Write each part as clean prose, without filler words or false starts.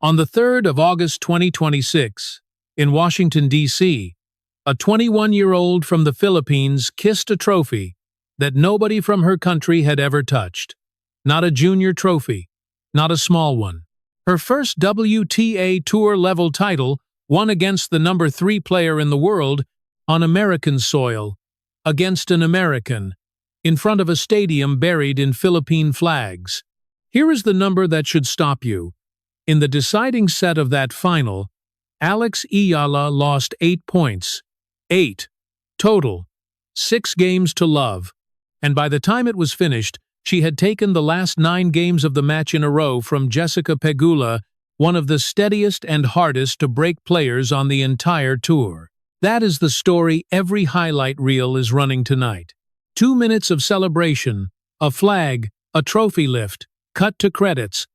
On the 3rd of August 2026, in Washington, DC, a 21-year-old from the Philippines kissed a trophy that nobody from her country had ever touched. Not a junior trophy, not a small one. Her first WTA Tour level title, won against the number 3 player in the world, on American soil, against an American, in front of a stadium buried in Philippine flags. Here is the number that should stop you. In the deciding set of that final, Alex Eala lost 8 points. 8. Total. 6 games to love. And by the time it was finished, she had taken the last 9 games of the match in a row from Jessica Pegula, one of the steadiest and hardest to break players on the entire tour. That is the story every highlight reel is running tonight. 2 minutes of celebration, a flag, a trophy lift, cut to credits.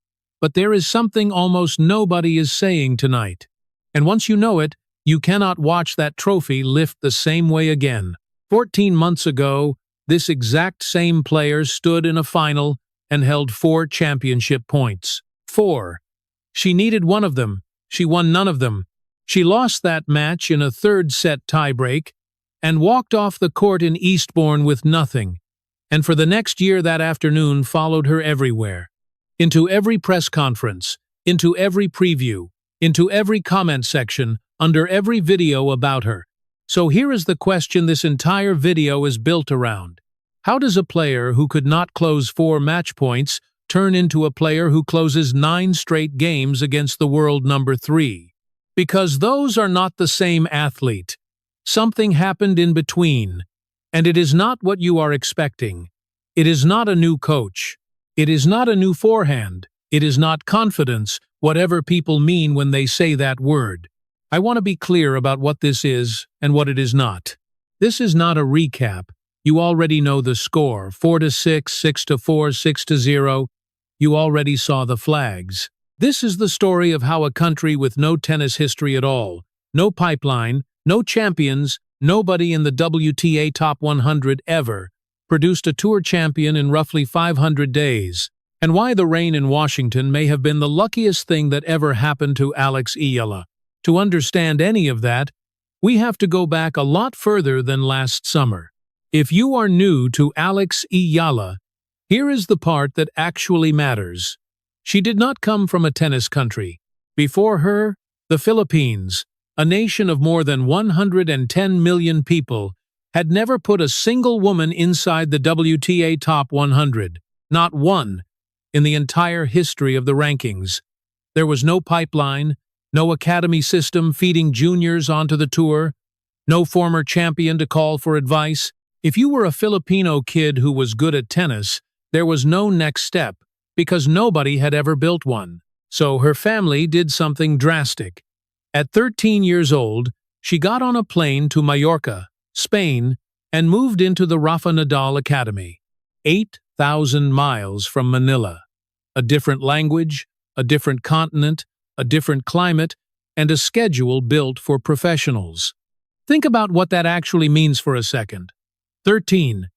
But there is something almost nobody is saying tonight. And once you know it, you cannot watch that trophy lift the same way again. 14 months ago, this exact same player stood in a final and held 4 championship points. 4. She needed one of them. She won none of them. She lost that match in a 3rd set tiebreak and walked off the court in Eastbourne with nothing. And for the next year that afternoon followed her everywhere. Into every press conference, into every preview, into every comment section, under every video about her. So here is the question this entire video is built around. How does a player who could not close 4 match points turn into a player who closes 9 straight games against the world number 3? Because those are not the same athlete. Something happened in between, and it is not what you are expecting. It is not a new coach. It is not a new forehand. It is not confidence, whatever people mean when they say that word. I want to be clear about what this is and what it is not. This is not a recap. You already know the score, 4-6, 6-4, 6-0. You already saw the flags. This is the story of how a country with no tennis history at all, no pipeline, no champions, nobody in the WTA Top 100 ever, produced a tour champion in roughly 500 days, and why the rain in Washington may have been the luckiest thing that ever happened to Alex Eala. To understand any of that, we have to go back a lot further than last summer. If you are new to Alex Eala, here is the part that actually matters. She did not come from a tennis country. Before her, the Philippines, a nation of more than 110 million people, had never put a single woman inside the WTA Top 100. Not one. In the entire history of the rankings. There was no pipeline, no academy system feeding juniors onto the tour, no former champion to call for advice. If you were a Filipino kid who was good at tennis, there was no next step, because nobody had ever built one. So her family did something drastic. At 13 years old, she got on a plane to Mallorca, Spain, and moved into the Rafael Nadal Academy. 8,000 miles from Manila. A different language, a different continent, a different climate, and a schedule built for professionals. Think about what that actually means for a second. 13.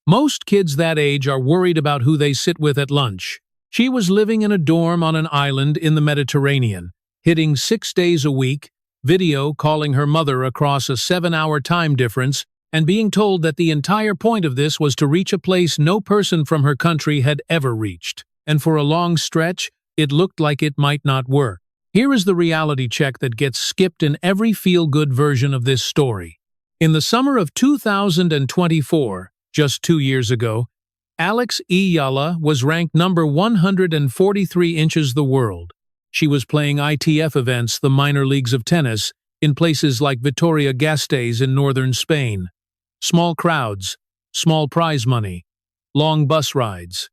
Most kids that age are worried about who they sit with at lunch. She was living in a dorm on an island in the Mediterranean, hitting 6 days a week, video calling her mother across a 7-hour time difference, and being told that the entire point of this was to reach a place no person from her country had ever reached. And for a long stretch, it looked like it might not work. Here is the reality check that gets skipped in every feel-good version of this story. In the summer of 2024, just 2 years ago, Alex Eala was ranked number 143 inches the world. She was playing ITF events, the minor leagues of tennis, in places like Vitoria-Gasteiz in northern Spain. Small crowds, small prize money, long bus rides.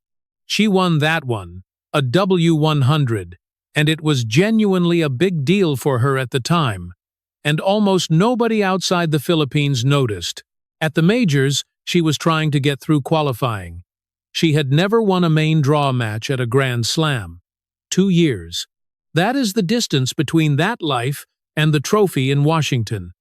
She won that one, a W100, and it was genuinely a big deal for her at the time. And almost nobody outside the Philippines noticed. At the majors, she was trying to get through qualifying. She had never won a main draw match at a Grand Slam. 2 years. That is the distance between that life and the trophy in Washington.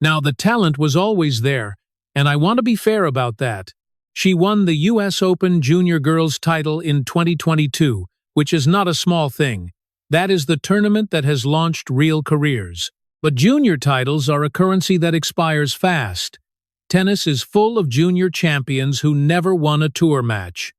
Now, the talent was always there, and I want to be fair about that. She won the US Open Junior Girls title in 2022, which is not a small thing. That is the tournament that has launched real careers. But junior titles are a currency that expires fast. Tennis is full of junior champions who never won a tour match.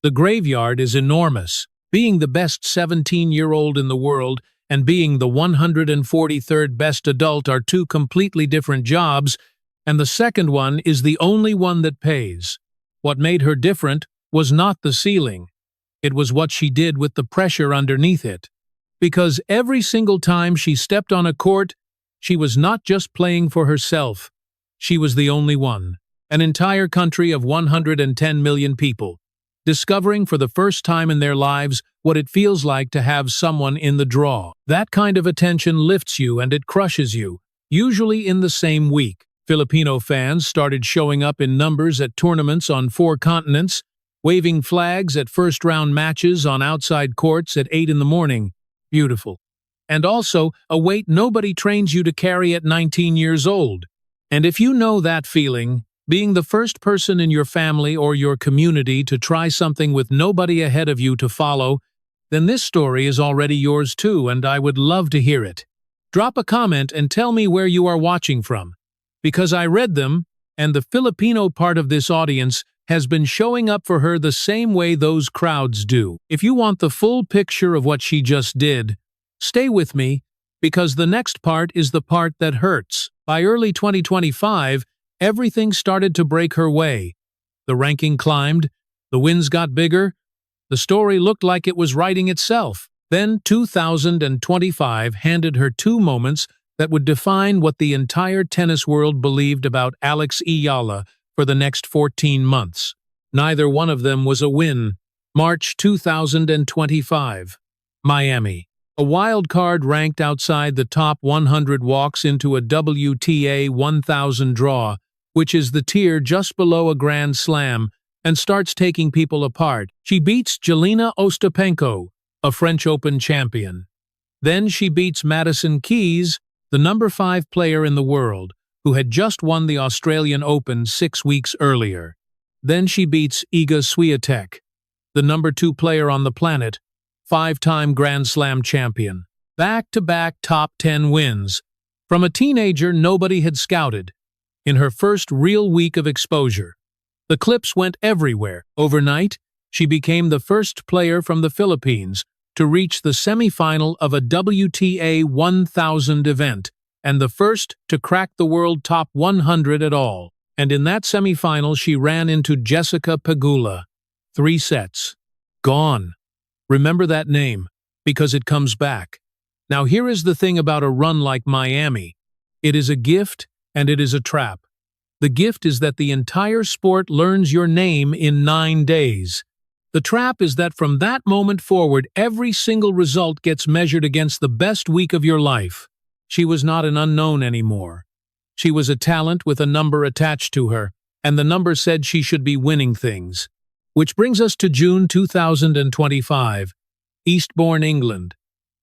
The graveyard is enormous. Being the best 17-year-old in the world and being the 143rd best adult are two completely different jobs, and the second one is the only one that pays. What made her different was not the ceiling. It was what she did with the pressure underneath it. Because every single time she stepped on a court, she was not just playing for herself. She was the only one. An entire country of 110 million people, discovering for the first time in their lives what it feels like to have someone in the draw. That kind of attention lifts you and it crushes you, usually in the same week. Filipino fans started showing up in numbers at tournaments on 4 continents, waving flags at first-round matches on outside courts at 8 in the morning. Beautiful. And also, a weight nobody trains you to carry at 19 years old. And if you know that feeling, being the first person in your family or your community to try something with nobody ahead of you to follow, then this story is already yours too, and I would love to hear it. Drop a comment and tell me where you are watching from. Because I read them, and the Filipino part of this audience has been showing up for her the same way those crowds do. If you want the full picture of what she just did, stay with me, because the next part is the part that hurts. By early 2025, everything started to break her way. The ranking climbed, the wins got bigger, the story looked like it was writing itself. Then 2025 handed her 2 moments that would define what the entire tennis world believed about Alex Eala for the next 14 months. Neither one of them was a win. March 2025. Miami. A wild card ranked outside the top 100 walks into a WTA 1000 draw, which is the tier just below a Grand Slam, and starts taking people apart. She beats Jelena Ostapenko, a French Open champion. Then she beats Madison Keys, the number 5 player in the world, who had just won the Australian Open 6 weeks earlier. Then she beats Iga Swiatek, the number 2 player on the planet, 5-time Grand Slam champion. Back-to-back top 10 wins. From a teenager nobody had scouted. In her first real week of exposure, the clips went everywhere. Overnight, she became the first player from the Philippines to reach the semi-final of a WTA 1000 event, and the first to crack the world top 100 at all. And in that semi-final she ran into Jessica Pegula. 3 sets. Gone. Remember that name, because it comes back. Now here is the thing about a run like Miami. It is a gift and it is a trap. The gift is that the entire sport learns your name in 9 days. The trap is that from that moment forward, every single result gets measured against the best week of your life. She was not an unknown anymore. She was a talent with a number attached to her, and the number said she should be winning things. Which brings us to June 2025. Eastbourne, England.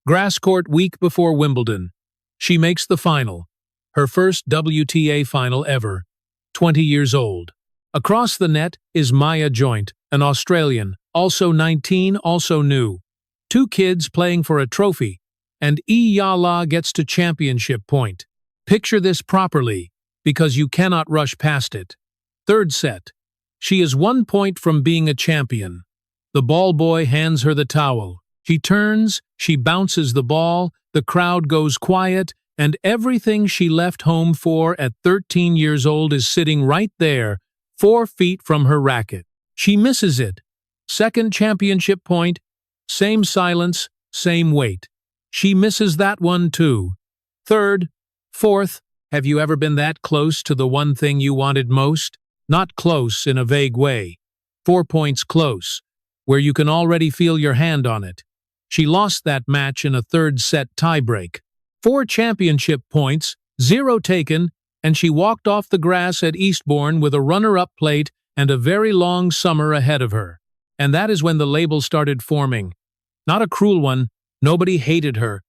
Grass court week before Wimbledon. She makes the final. Her first WTA final ever. 20 years old. Across the net is Maya Joint, an Australian, also 19, also new. 2 kids playing for a trophy, and Eala gets to championship point. Picture this properly, because you cannot rush past it. 3rd set. She is 1 point from being a champion. The ball boy hands her the towel. She turns, she bounces the ball, the crowd goes quiet, and everything she left home for at 13 years old is sitting right there, 4 feet from her racket. She misses it. 2nd championship point, same silence, same weight. She misses that one too. 3rd, 4th, have you ever been that close to the one thing you wanted most? Not close in a vague way. 4 points close, where you can already feel your hand on it. She lost that match in a 3rd set tiebreak. 4 championship points, 0 taken, and she walked off the grass at Eastbourne with a runner-up plate and a very long summer ahead of her. And that is when the label started forming. Not a cruel one, nobody hated her.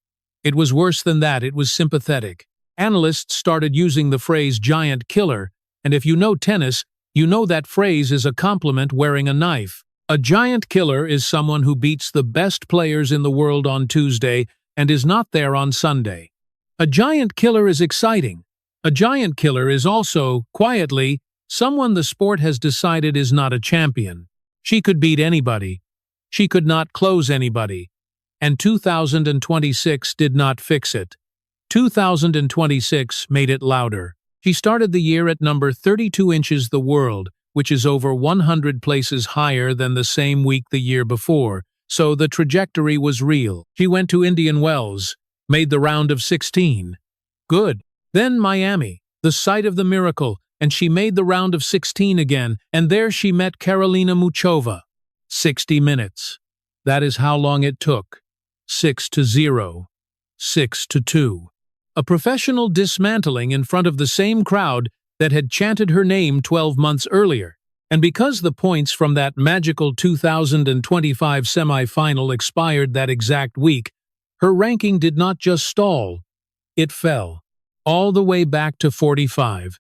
It was worse than that, it was sympathetic. Analysts started using the phrase giant killer, and if you know tennis, you know that phrase is a compliment wearing a knife. A giant killer is someone who beats the best players in the world on Tuesday and is not there on Sunday. A giant killer is exciting. A giant killer is also, quietly, someone the sport has decided is not a champion. She could beat anybody. She could not close anybody. And 2026 did not fix it. 2026 made it louder. She started the year at number 32 inches the world, which is over 100 places higher than the same week the year before, so the trajectory was real. She went to Indian Wells, made the round of 16. Good. Then Miami, the site of the miracle, and she made the round of 16 again, and there she met Karolina Muchova. 60 minutes. That is how long it took. 6-0. 6-2. A professional dismantling in front of the same crowd that had chanted her name 12 months earlier. And because the points from that magical 2025 semi-final expired that exact week, her ranking did not just stall, it fell. All the way back to 45.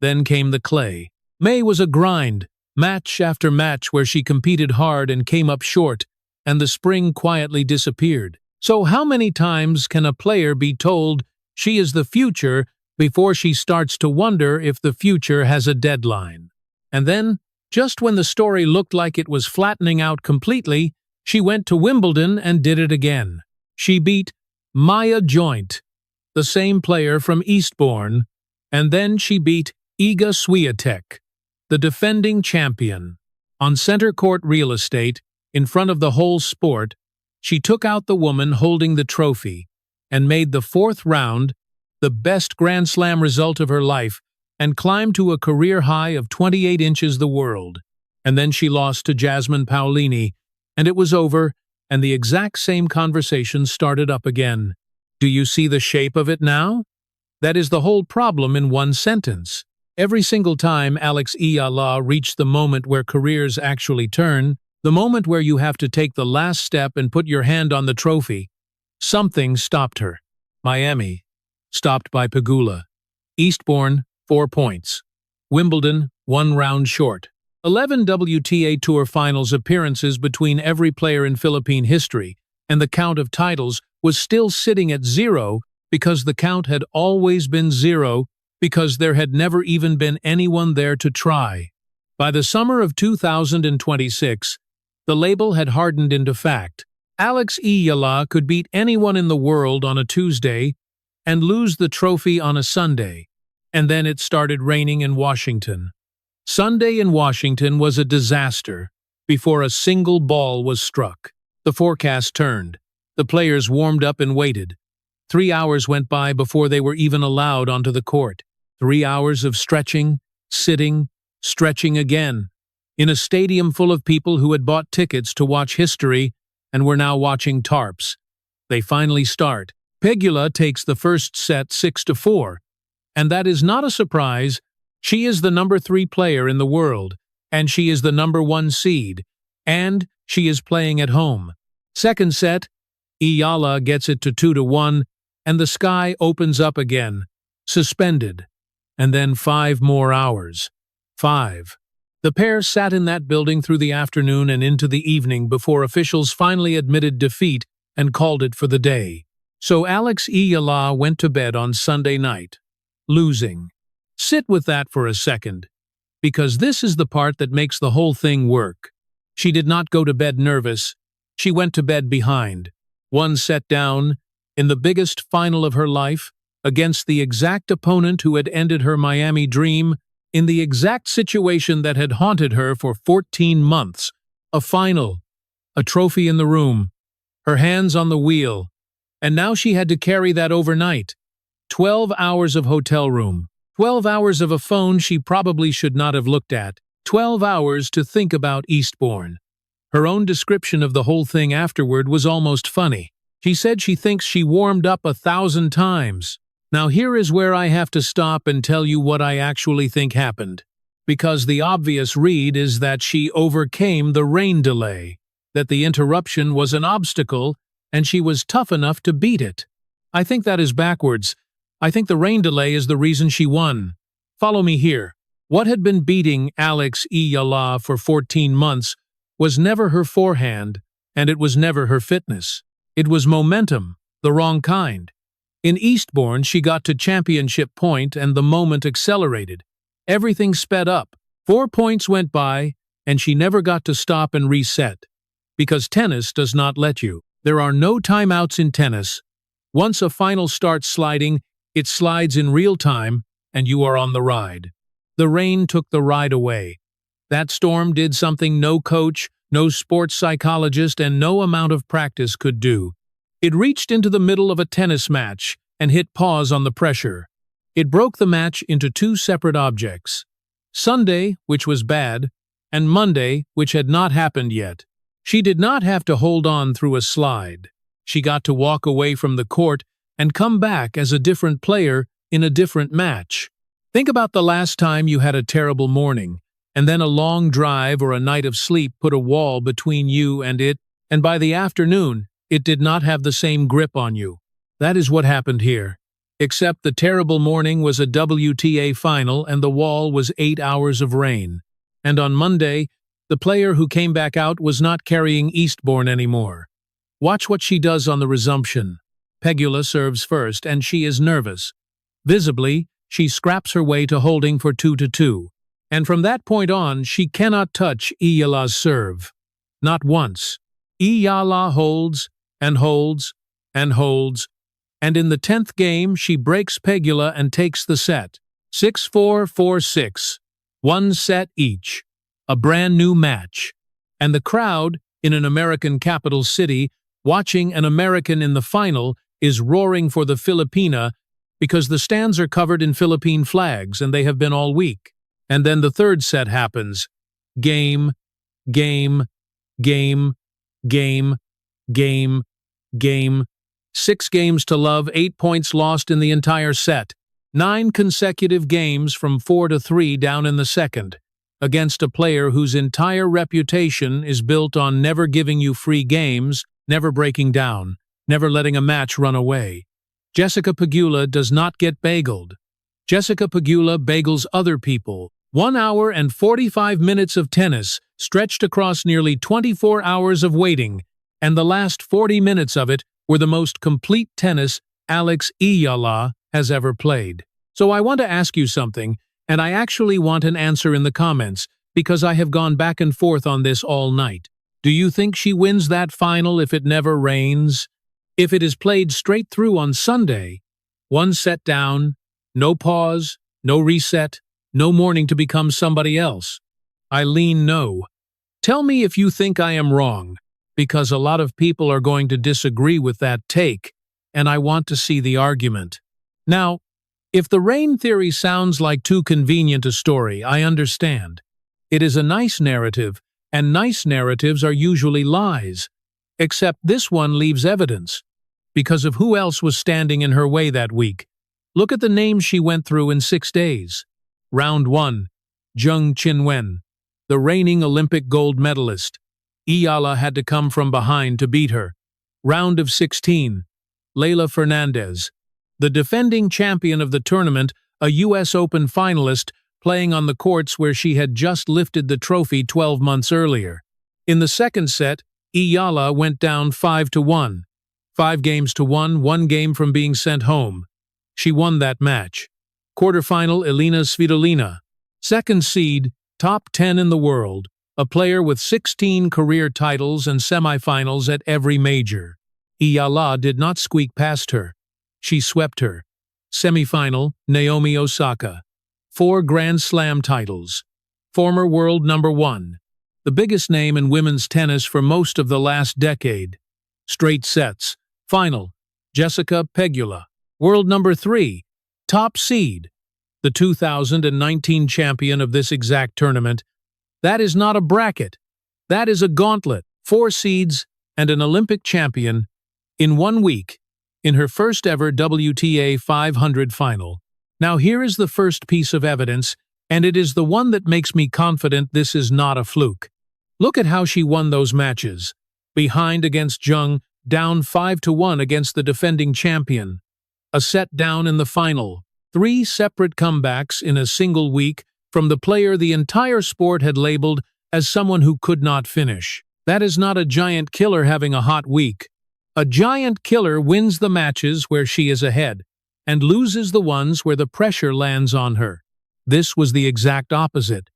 Then came the clay. May was a grind, match after match where she competed hard and came up short, and the spring quietly disappeared. So how many times can a player be told she is the future before she starts to wonder if the future has a deadline? And then, just when the story looked like it was flattening out completely, she went to Wimbledon and did it again. She beat Maya Joint, the same player from Eastbourne, and then she beat Iga Swiatek, the defending champion. On center court real estate, in front of the whole sport, she took out the woman holding the trophy and made the fourth round the best Grand Slam result of her life and climbed to a career high of 28 inches the world. And then she lost to Jasmine Paolini, and it was over, and the exact same conversation started up again. Do you see the shape of it now? That is the whole problem in one sentence. Every single time Alex Eala reached the moment where careers actually turn, the moment where you have to take the last step and put your hand on the trophy, something stopped her. Miami, stopped by Pegula. Eastbourne, 4 points. Wimbledon, 1 round short. 11 WTA Tour Finals appearances between every player in Philippine history, and the count of titles was still sitting at 0 because the count had always been 0 because there had never even been anyone there to try. By the summer of 2026, the label had hardened into fact. Alex Eala could beat anyone in the world on a Tuesday and lose the trophy on a Sunday. And then it started raining in Washington. Sunday in Washington was a disaster before a single ball was struck. The forecast turned. The players warmed up and waited. 3 hours went by before they were even allowed onto the court. 3 hours of stretching, sitting, stretching again, in a stadium full of people who had bought tickets to watch history and were now watching tarps. They finally start. Pegula takes the first set 6-4, and that is not a surprise. She is the number 3 player in the world, and she is the number 1 seed, and she is playing at home. Second set, Eala gets it to 2-1, and the sky opens up again, suspended, and then 5 more hours. 5. The pair sat in that building through the afternoon and into the evening before officials finally admitted defeat and called it for the day. So Alex Eala went to bed on Sunday night, losing. Sit with that for a second, because this is the part that makes the whole thing work. She did not go to bed nervous. She went to bed behind. 1 set down, in the biggest final of her life, against the exact opponent who had ended her Miami dream, in the exact situation that had haunted her for 14 months. A final, a trophy in the room, her hands on the wheel, and now she had to carry that overnight. 12 hours of hotel room, 12 hours of a phone she probably should not have looked at, 12 hours to think about Eastbourne. Her own description of the whole thing afterward was almost funny. She said she thinks she warmed up 1,000 times. Now here is where I have to stop and tell you what I actually think happened. Because the obvious read is that she overcame the rain delay, that the interruption was an obstacle, and she was tough enough to beat it. I think that is backwards. I think the rain delay is the reason she won. Follow me here. What had been beating Alex Eala for 14 months was never her forehand, and it was never her fitness. It was momentum, the wrong kind. In Eastbourne, she got to championship point and the moment accelerated. Everything sped up. 4 points went by, and she never got to stop and reset. Because tennis does not let you. There are no timeouts in tennis. Once a final starts sliding, it slides in real time, and you are on the ride. The rain took the ride away. That storm did something no coach, no sports psychologist, and no amount of practice could do. It reached into the middle of a tennis match and hit pause on the pressure. It broke the match into two separate objects. Sunday, which was bad, and Monday, which had not happened yet. She did not have to hold on through a slide. She got to walk away from the court and come back as a different player in a different match. Think about the last time you had a terrible morning, and then a long drive or a night of sleep put a wall between you and it, and by the afternoon, it did not have the same grip on you. That is what happened here. Except the terrible morning was a WTA final and the wall was 8 hours of rain. And on Monday, the player who came back out was not carrying Eastbourne anymore. Watch what she does on the resumption. Pegula serves first, and she is nervous. Visibly, she scraps her way to holding for 2-2. And from that point on, she cannot touch Eala's serve. Not once. Eala holds, and holds, and holds. And in the 10th game, she breaks Pegula and takes the set. 6-4, 4-6. 1 set each. A brand new match. And the crowd, in an American capital city, watching an American in the final, is roaring for the Filipina because the stands are covered in Philippine flags and they have been all week. And then the third set happens. Game, game, game, game, game, game. 6 games to love, 8 points lost in the entire set. 9 consecutive games from 4-3 down in the second, against a player whose entire reputation is built on never giving you free games, never breaking down, never letting a match run away. Jessica Pegula does not get bageled. Jessica Pegula bagels other people. 1 hour and 45 minutes of tennis, stretched across nearly 24 hours of waiting, and the last 40 minutes of it were the most complete tennis Alex Eala has ever played. So I want to ask you something, and I actually want an answer in the comments, because I have gone back and forth on this all night. Do you think she wins that final if it never rains? If it is played straight through on Sunday, 1 set down, no pause, no reset, no morning to become somebody else? I lean no. Tell me if you think I am wrong, because a lot of people are going to disagree with that take, and I want to see the argument. Now, if the rain theory sounds like too convenient a story, I understand. It is a nice narrative, and nice narratives are usually lies. Except this one leaves evidence, because of who else was standing in her way that week. Look at the names she went through in 6 days. Round 1, Zheng Qinwen, the reigning Olympic gold medalist. Eala had to come from behind to beat her. Round of 16, Leylah Fernandez, the defending champion of the tournament, a U.S. Open finalist, playing on the courts where she had just lifted the trophy 12 months earlier. In the second set, Eala went down 5-1. 5 games to 1 game from being sent home. She won that match. Quarterfinal, Elina Svitolina. Second seed, top 10 in the world, a player with 16 career titles and semifinals at every major. Eala did not squeak past her. She swept her. Semifinal, Naomi Osaka. 4 Grand Slam titles. Former world number 1. The biggest name in women's tennis for most of the last decade. Straight sets. Final, Jessica Pegula. World number 3. Top seed. The 2019 champion of this exact tournament. That is not a bracket. That is a gauntlet. 4 seeds and an Olympic champion in 1 week, in her first ever WTA 500 final. Now here is the first piece of evidence, and it is the one that makes me confident this is not a fluke. Look at how she won those matches. Behind against Zheng, down 5-1 against the defending champion. A set down in the final. 3 separate comebacks in a single week from the player the entire sport had labeled as someone who could not finish. That is not a giant killer having a hot week. A giant killer wins the matches where she is ahead, and loses the ones where the pressure lands on her. This was the exact opposite.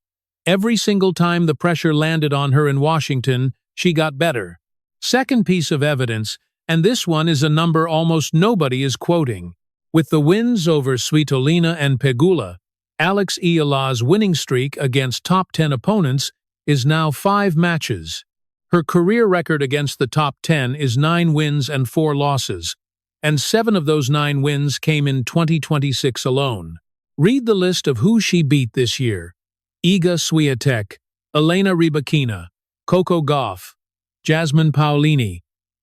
Every single time the pressure landed on her in Washington, she got better. Second piece of evidence, and this one is a number almost nobody is quoting. With the wins over Svitolina and Pegula, Alex Eala's winning streak against top 10 opponents is now 5 matches. Her career record against the top 10 is 9 wins and 4 losses, and 7 of those 9 wins came in 2026 alone. Read the list of who she beat this year. Iga Swiatek, Elena Rybakina, Coco Gauff, Jasmine Paolini,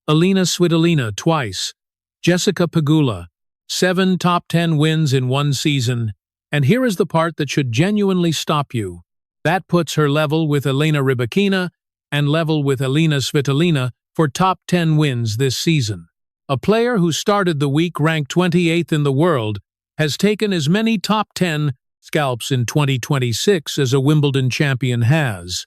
Alina Svitolina twice, Jessica Pegula, 7 top 10 wins in one season, and here is the part that should genuinely stop you. That puts her level with Elena Rybakina and level with Alina Svitolina for top 10 wins this season. A player who started the week ranked 28th in the world has taken as many top 10 scalps in 2026 as a Wimbledon champion has.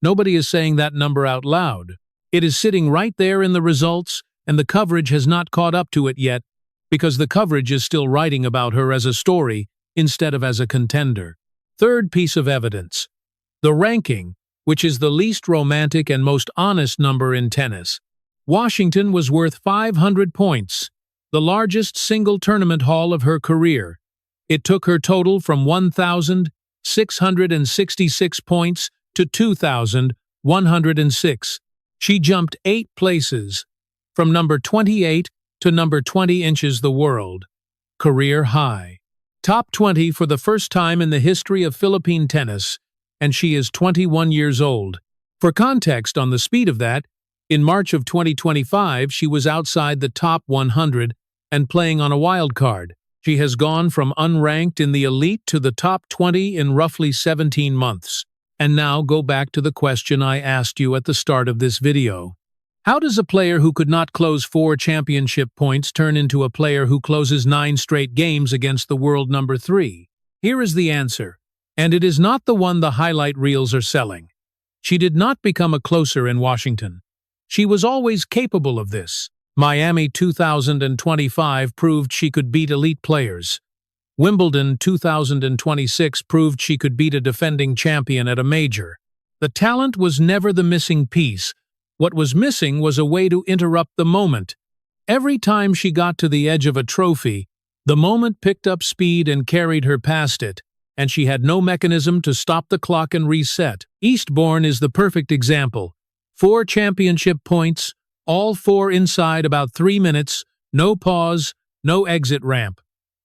Nobody is saying that number out loud. It is sitting right there in the results, and the coverage has not caught up to it yet, because the coverage is still writing about her as a story instead of as a contender. Third piece of evidence. The ranking, which is the least romantic and most honest number in tennis. Washington was worth 500 points, the largest single tournament haul of her career. It took her total from 1,666 points to 2,106. She jumped 8 places, from number 28 to number 20 inches the world. Career high. Top 20 for the first time in the history of Philippine tennis, and she is 21 years old. For context on the speed of that, in March of 2025 she was outside the top 100 and playing on a wild card. She has gone from unranked in the elite to the top 20 in roughly 17 months. And now go back to the question I asked you at the start of this video. How does a player who could not close 4 championship points turn into a player who closes 9 straight games against the world number 3? Here is the answer, and it is not the one the highlight reels are selling. She did not become a closer in Washington. She was always capable of this. Miami 2025 proved she could beat elite players. Wimbledon 2026 proved she could beat a defending champion at a major. The talent was never the missing piece. What was missing was a way to interrupt the moment. Every time she got to the edge of a trophy, the moment picked up speed and carried her past it, and she had no mechanism to stop the clock and reset. Eastbourne is the perfect example. 4 championship points, all 4 inside about 3 minutes, no pause, no exit ramp.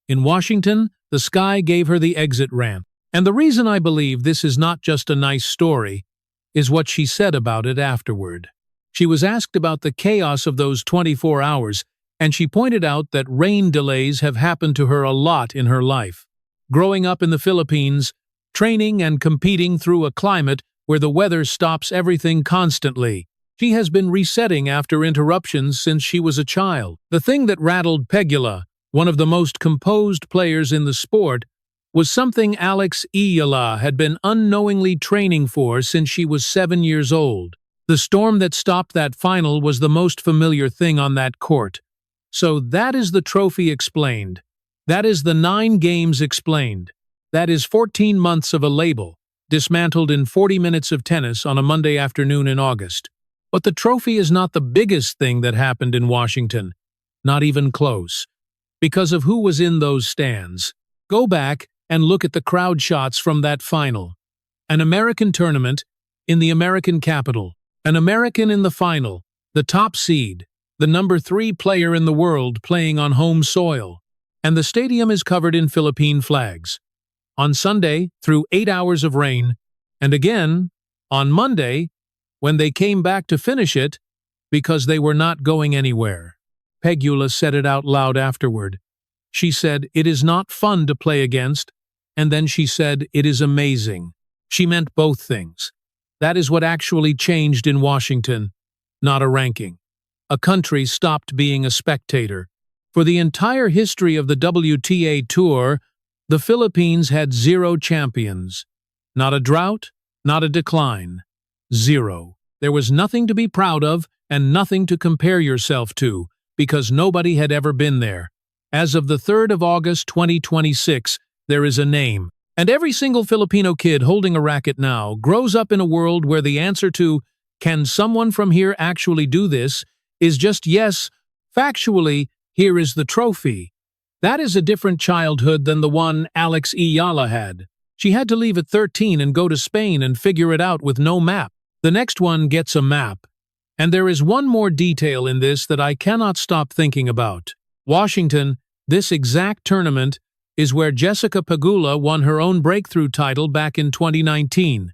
In Washington, the sky gave her the exit ramp. And the reason I believe this is not just a nice story is what she said about it afterward. She was asked about the chaos of those 24 hours, and she pointed out that rain delays have happened to her a lot in her life. Growing up in the Philippines, training and competing through a climate where the weather stops everything constantly, she has been resetting after interruptions since she was a child. The thing that rattled Pegula, one of the most composed players in the sport, was something Alex Eala had been unknowingly training for since she was 7 years old. The storm that stopped that final was the most familiar thing on that court. So that is the trophy explained. That is the 9 games explained. That is 14 months of a label, dismantled in 40 minutes of tennis on a Monday afternoon in August. But the trophy is not the biggest thing that happened in Washington. Not even close. Because of who was in those stands. Go back and look at the crowd shots from that final. An American tournament in the American capital. An American in the final, the top seed, the number 3 player in the world playing on home soil. And the stadium is covered in Philippine flags. On Sunday, through 8 hours of rain, and again, on Monday, when they came back to finish it, because they were not going anywhere. Pegula said it out loud afterward. She said, "It is not fun to play against," and then she said, "It is amazing." She meant both things. That is what actually changed in Washington, not a ranking. A country stopped being a spectator. For the entire history of the WTA Tour, the Philippines had 0 champions. Not a drought, not a decline. Zero. There was nothing to be proud of and nothing to compare yourself to, because nobody had ever been there. As of the 3rd of August 2026, there is a name. And every single Filipino kid holding a racket now grows up in a world where the answer to, "Can someone from here actually do this?" is just yes. Factually, here is the trophy. That is a different childhood than the one Alex Eala had. She had to leave at 13 and go to Spain and figure it out with no map. The next one gets a map. And there is one more detail in this that I cannot stop thinking about. Washington, this exact tournament, is where Jessica Pegula won her own breakthrough title back in 2019.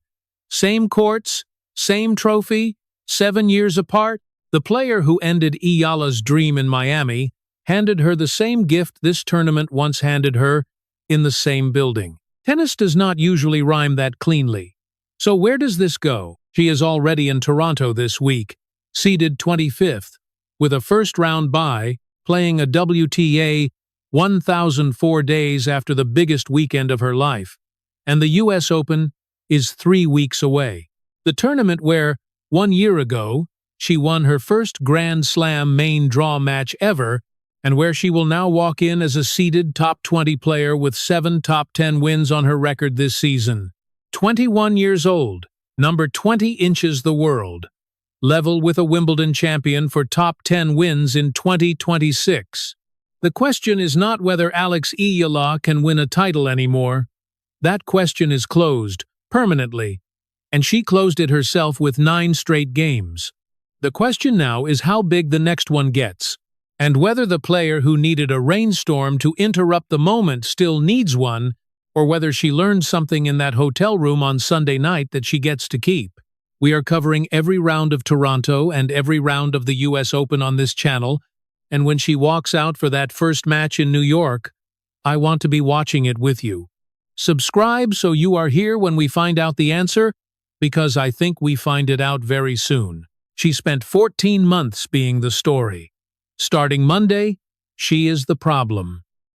Same courts, same trophy, 7 years apart. The player who ended Eala's dream in Miami handed her the same gift this tournament once handed her, in the same building. Tennis does not usually rhyme that cleanly. So where does this go? She is already in Toronto this week, seeded 25th, with a first-round bye, playing a WTA 1,004 days after the biggest weekend of her life. And the US Open is 3 weeks away. The tournament where, 1 year ago, she won her first Grand Slam main draw match ever, and where she will now walk in as a seeded top 20 player with 7 top 10 wins on her record this season. 21 years old, number 20 inches the world. Level with a Wimbledon champion for top 10 wins in 2026. The question is not whether Alex Eala can win a title anymore. That question is closed, permanently, and she closed it herself with 9 straight games. The question now is how big the next one gets, and whether the player who needed a rainstorm to interrupt the moment still needs one, or whether she learned something in that hotel room on Sunday night that she gets to keep. We are covering every round of Toronto and every round of the US Open on this channel, and when she walks out for that first match in New York, I want to be watching it with you. Subscribe so you are here when we find out the answer, because I think we find it out very soon. She spent 14 months being the story. Starting Monday, she is the problem.